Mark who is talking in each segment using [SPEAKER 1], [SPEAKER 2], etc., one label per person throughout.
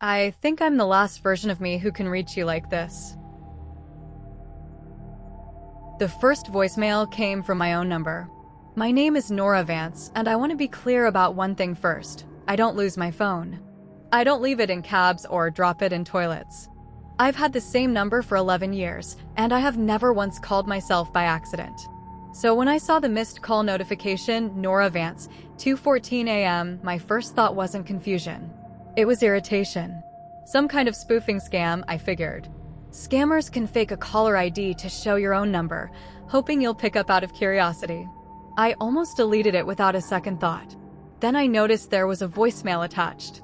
[SPEAKER 1] I think I'm the last version of me who can reach you like this. The first voicemail came from my own number. My name is Nora Vance, and I want to be clear about one thing first. I don't lose my phone. I don't leave it in cabs or drop it in toilets. I've had the same number for 11 years, and I have never once called myself by accident. So when I saw the missed call notification, Nora Vance, 2:14 a.m., my first thought wasn't confusion. It was irritation. Some kind of spoofing scam, I figured. Scammers can fake a caller ID to show your own number, hoping you'll pick up out of curiosity. I almost deleted it without a second thought. Then I noticed there was a voicemail attached.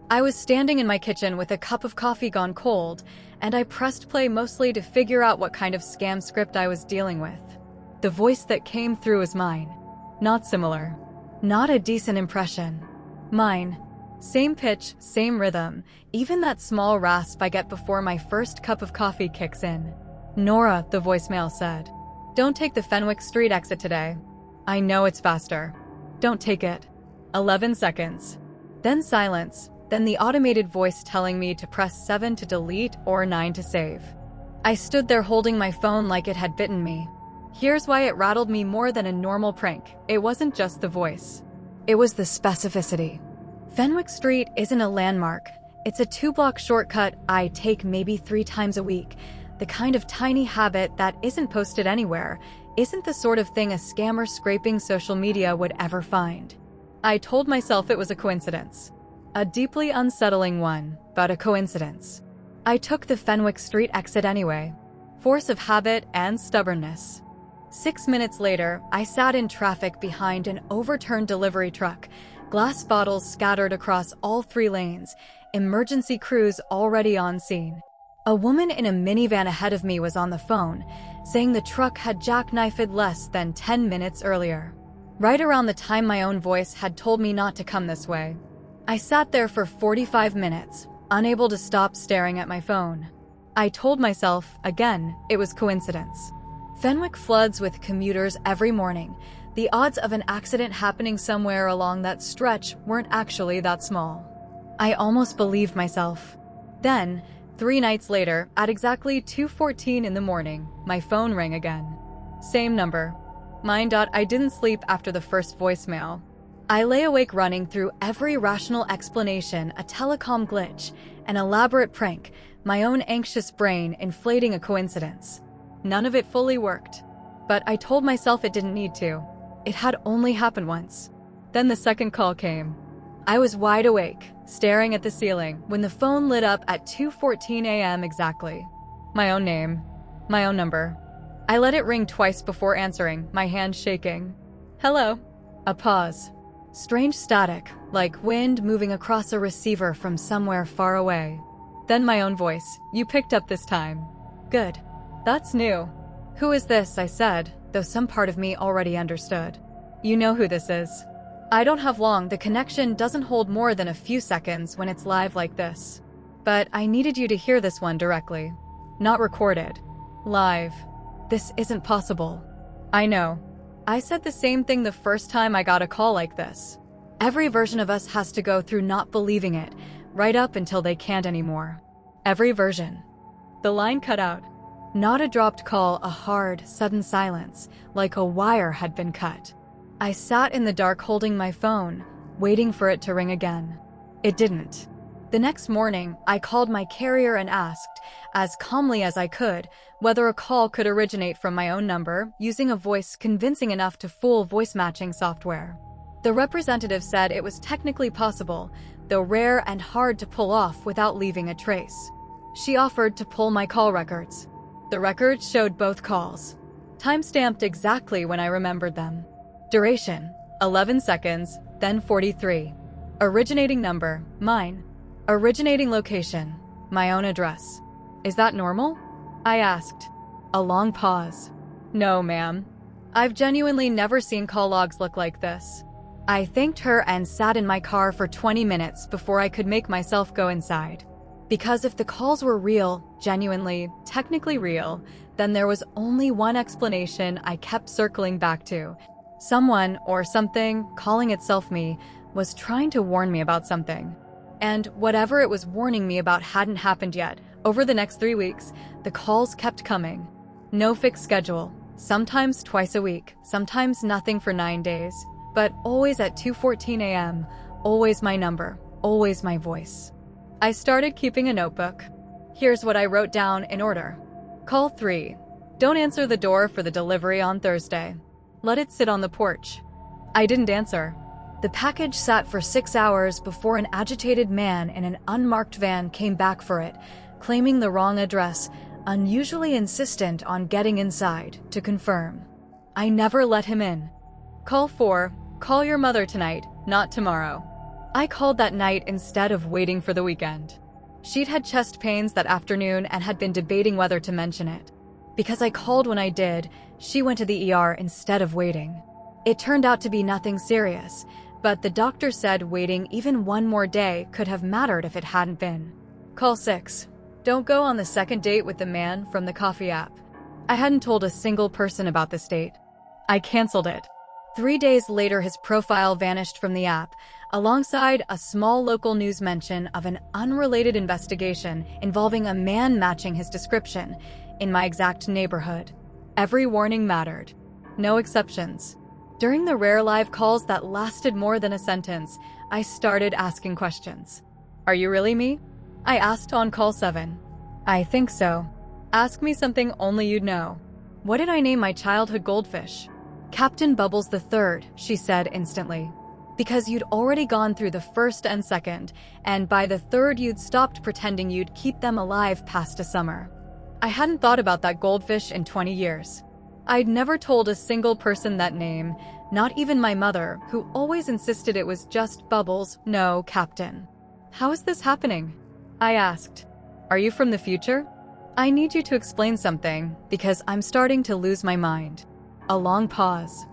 [SPEAKER 1] I was standing in my kitchen with a cup of coffee gone cold, and I pressed play mostly to figure out what kind of scam script I was dealing with. The voice that came through was mine. Not similar. Not a decent impression. Mine. Same pitch, same rhythm, even that small rasp I get before my first cup of coffee kicks in. Nora, the voicemail said. Don't take the Fenwick Street exit today. I know it's faster. Don't take it. 11 seconds. Then silence, then the automated voice telling me to press 7 to delete or 9 to save. I stood there holding my phone like it had bitten me. Here's why it rattled me more than a normal prank. It wasn't just the voice. It was the specificity. Fenwick Street isn't a landmark. It's a 2-block shortcut I take maybe 3 times a week. The kind of tiny habit that isn't posted anywhere, isn't the sort of thing a scammer scraping social media would ever find. I told myself it was a coincidence. A deeply unsettling one, but a coincidence. I took the Fenwick Street exit anyway. Force of habit and stubbornness. 6 minutes later, I sat in traffic behind an overturned delivery truck, glass bottles scattered across all 3 lanes, emergency crews already on scene. A woman in a minivan ahead of me was on the phone, saying the truck had jackknifed less than 10 minutes earlier. Right around the time my own voice had told me not to come this way. I sat there for 45 minutes, unable to stop staring at my phone. I told myself, again, it was coincidence. Fenwick floods with commuters every morning. The odds of an accident happening somewhere along that stretch weren't actually that small. I almost believed myself. Then, 3 nights later, at exactly 2:14 in the morning, my phone rang again. Same number. Mine. I didn't sleep after the first voicemail. I lay awake running through every rational explanation, a telecom glitch, an elaborate prank, my own anxious brain inflating a coincidence. None of it fully worked. But I told myself it didn't need to. It had only happened once. Then the second call came. I was wide awake, staring at the ceiling, when the phone lit up at 2:14 a.m. exactly. My own name. My own number. I let it ring twice before answering, my hand shaking. Hello. A pause. Strange static, like wind moving across a receiver from somewhere far away. Then my own voice. You picked up this time. Good. That's new. Who is this? I said, though some part of me already understood. You know who this is. I don't have long. The connection doesn't hold more than a few seconds when it's live like this. But I needed you to hear this one directly. Not recorded. Live. This isn't possible. I know. I said the same thing the first time I got a call like this. Every version of us has to go through not believing it, right up until they can't anymore. Every version. The line cut out. Not a dropped call, a hard, sudden silence, like a wire had been cut. I sat in the dark holding my phone, waiting for it to ring again. It didn't. The next morning, I called my carrier and asked, as calmly as I could, whether a call could originate from my own number, using a voice convincing enough to fool voice matching software. The representative said it was technically possible, though rare and hard to pull off without leaving a trace. She offered to pull my call records. The records showed both calls, time-stamped exactly when I remembered them. Duration, 11 seconds, then 43. Originating number, mine. Originating location, my own address. Is that normal? I asked. A long pause. No, ma'am. I've genuinely never seen call logs look like this. I thanked her and sat in my car for 20 minutes before I could make myself go inside. Because if the calls were real, genuinely, technically real, then there was only one explanation I kept circling back to. Someone, or something, calling itself me, was trying to warn me about something. And whatever it was warning me about hadn't happened yet. Over the next 3 weeks, the calls kept coming. No fixed schedule. Sometimes twice a week, sometimes nothing for 9 days. But always at 2:14 a.m., always my number, always my voice. I started keeping a notebook. Here's what I wrote down in order. Call 3. Don't answer the door for the delivery on Thursday. Let it sit on the porch. I didn't answer. The package sat for 6 hours before an agitated man in an unmarked van came back for it, claiming the wrong address, unusually insistent on getting inside to confirm. I never let him in. Call 4. Call your mother tonight, not tomorrow. I called that night instead of waiting for the weekend. She'd had chest pains that afternoon and had been debating whether to mention it. Because I called when I did, she went to the ER instead of waiting. It turned out to be nothing serious, but the doctor said waiting even one more day could have mattered if it hadn't been. Call 6. Don't go on the second date with the man from the coffee app. I hadn't told a single person about this date. I canceled it. 3 days later, his profile vanished from the app, alongside a small local news mention of an unrelated investigation involving a man matching his description in my exact neighborhood. Every warning mattered. No exceptions. During the rare live calls that lasted more than a sentence, I started asking questions. Are you really me? I asked on call 7. I think so. Ask me something only you'd know. What did I name my childhood goldfish? Captain Bubbles III, she said instantly. Because you'd already gone through the first and second, and by the third you'd stopped pretending you'd keep them alive past a summer. I hadn't thought about that goldfish in 20 years. I'd never told a single person that name, not even my mother, who always insisted it was just Bubbles, no Captain. How is this happening? I asked. Are you from the future? I need you to explain something, because I'm starting to lose my mind. A long pause.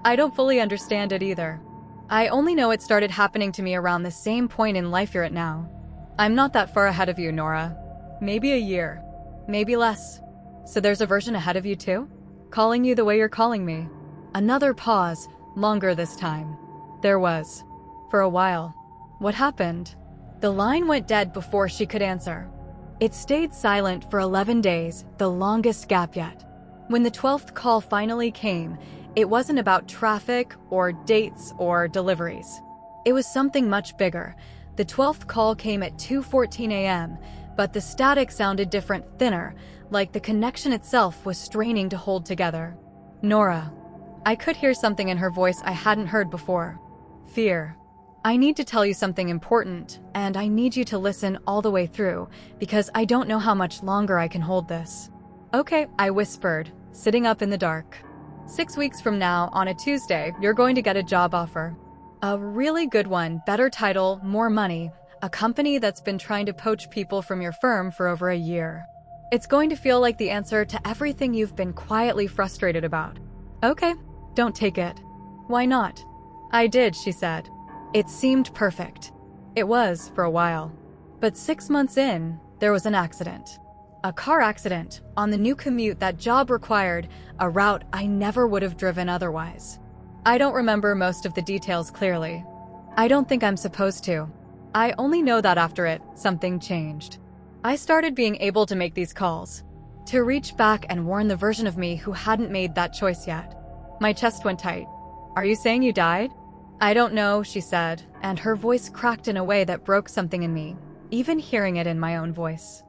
[SPEAKER 1] I don't fully understand it either. I only know it started happening to me around the same point in life you're at now. I'm not that far ahead of you, Nora. Maybe a year. Maybe less. So there's a version ahead of you too? Calling you the way you're calling me. Another pause, longer this time. There was. For a while. What happened? The line went dead before she could answer. It stayed silent for 11 days, the longest gap yet. When the 12th call finally came, it wasn't about traffic or dates or deliveries. It was something much bigger. The 12th call came at 2:14 a.m., but the static sounded different, thinner, like the connection itself was straining to hold together. Nora. I could hear something in her voice I hadn't heard before. Fear. I need to tell you something important, and I need you to listen all the way through, because I don't know how much longer I can hold this. Okay, I whispered, sitting up in the dark. 6 weeks from now, on a Tuesday, you're going to get a job offer. A really good one, better title, more money, a company that's been trying to poach people from your firm for over a year. It's going to feel like the answer to everything you've been quietly frustrated about. Okay, don't take it. Why not? I did, she said. It seemed perfect. It was, for a while. But 6 months in, there was an accident. A car accident, on the new commute that job required, a route I never would have driven otherwise. I don't remember most of the details clearly. I don't think I'm supposed to. I only know that after it, something changed. I started being able to make these calls. To reach back and warn the version of me who hadn't made that choice yet. My chest went tight. Are you saying you died? I don't know, she said, and her voice cracked in a way that broke something in me, even hearing it in my own voice.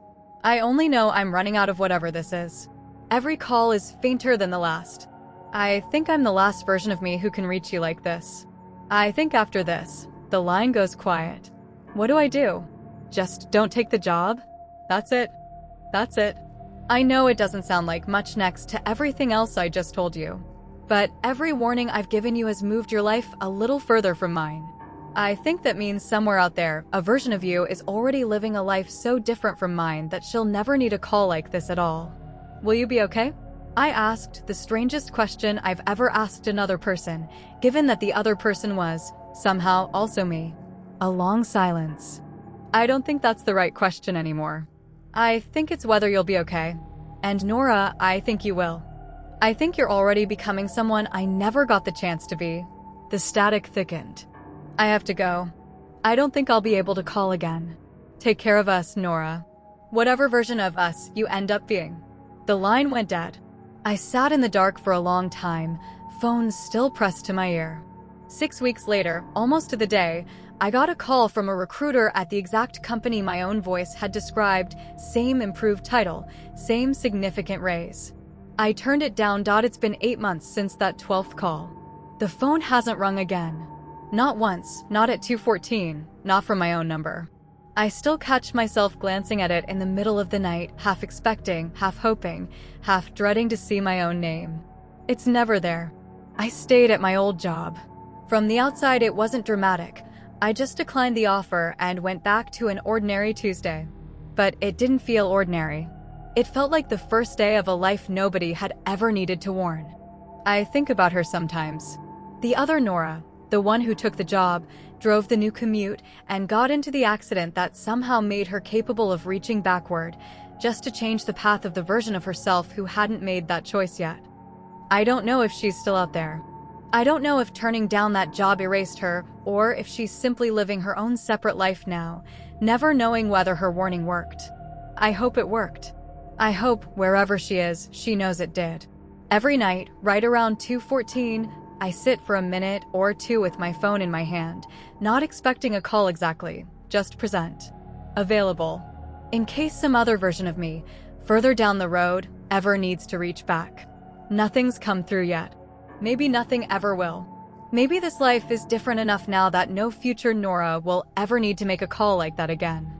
[SPEAKER 1] I only know I'm running out of whatever this is. Every call is fainter than the last. I think I'm the last version of me who can reach you like this. I think after this, the line goes quiet. What do I do? Just don't take the job? That's it. That's it. I know it doesn't sound like much next to everything else I just told you. But every warning I've given you has moved your life a little further from mine. I think that means somewhere out there, a version of you is already living a life so different from mine that she'll never need a call like this at all. Will you be okay? I asked the strangest question I've ever asked another person, given that the other person was, somehow, also me. A long silence. I don't think that's the right question anymore. I think it's whether you'll be okay. And Nora, I think you will. I think you're already becoming someone I never got the chance to be. The static thickened. I have to go. I don't think I'll be able to call again. Take care of us, Nora. Whatever version of us you end up being." The line went dead. I sat in the dark for a long time, phone still pressed to my ear. 6 weeks later, almost to the day, I got a call from a recruiter at the exact company my own voice had described, same improved title, same significant raise. I turned it down. It's been 8 months since that 12th call. The phone hasn't rung again. Not once, not at 2:14, not from my own number. I still catch myself glancing at it in the middle of the night, half expecting, half hoping, half dreading to see my own name. It's never there. I stayed at my old job. From the outside, it wasn't dramatic. I just declined the offer and went back to an ordinary Tuesday. But it didn't feel ordinary. It felt like the first day of a life nobody had ever needed to warn. I think about her sometimes. The other Nora, the one who took the job, drove the new commute, and got into the accident that somehow made her capable of reaching backward, just to change the path of the version of herself who hadn't made that choice yet. I don't know if she's still out there. I don't know if turning down that job erased her, or if she's simply living her own separate life now, never knowing whether her warning worked. I hope it worked. I hope, wherever she is, she knows it did. Every night, right around 2:14, I sit for a minute or two with my phone in my hand, not expecting a call exactly, just present. Available. In case some other version of me, further down the road, ever needs to reach back. Nothing's come through yet. Maybe nothing ever will. Maybe this life is different enough now that no future Nora will ever need to make a call like that again.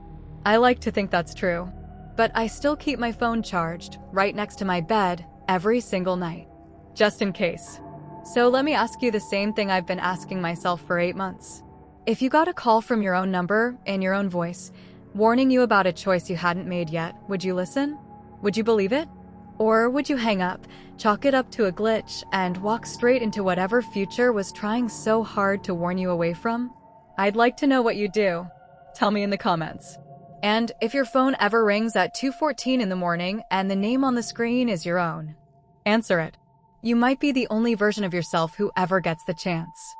[SPEAKER 1] I like to think that's true. But I still keep my phone charged, right next to my bed, every single night. Just in case. So let me ask you the same thing I've been asking myself for 8 months. If you got a call from your own number, in your own voice, warning you about a choice you hadn't made yet, would you listen? Would you believe it? Or would you hang up, chalk it up to a glitch, and walk straight into whatever future was trying so hard to warn you away from? I'd like to know what you do. Tell me in the comments. And if your phone ever rings at 2:14 in the morning and the name on the screen is your own, answer it. You might be the only version of yourself who ever gets the chance.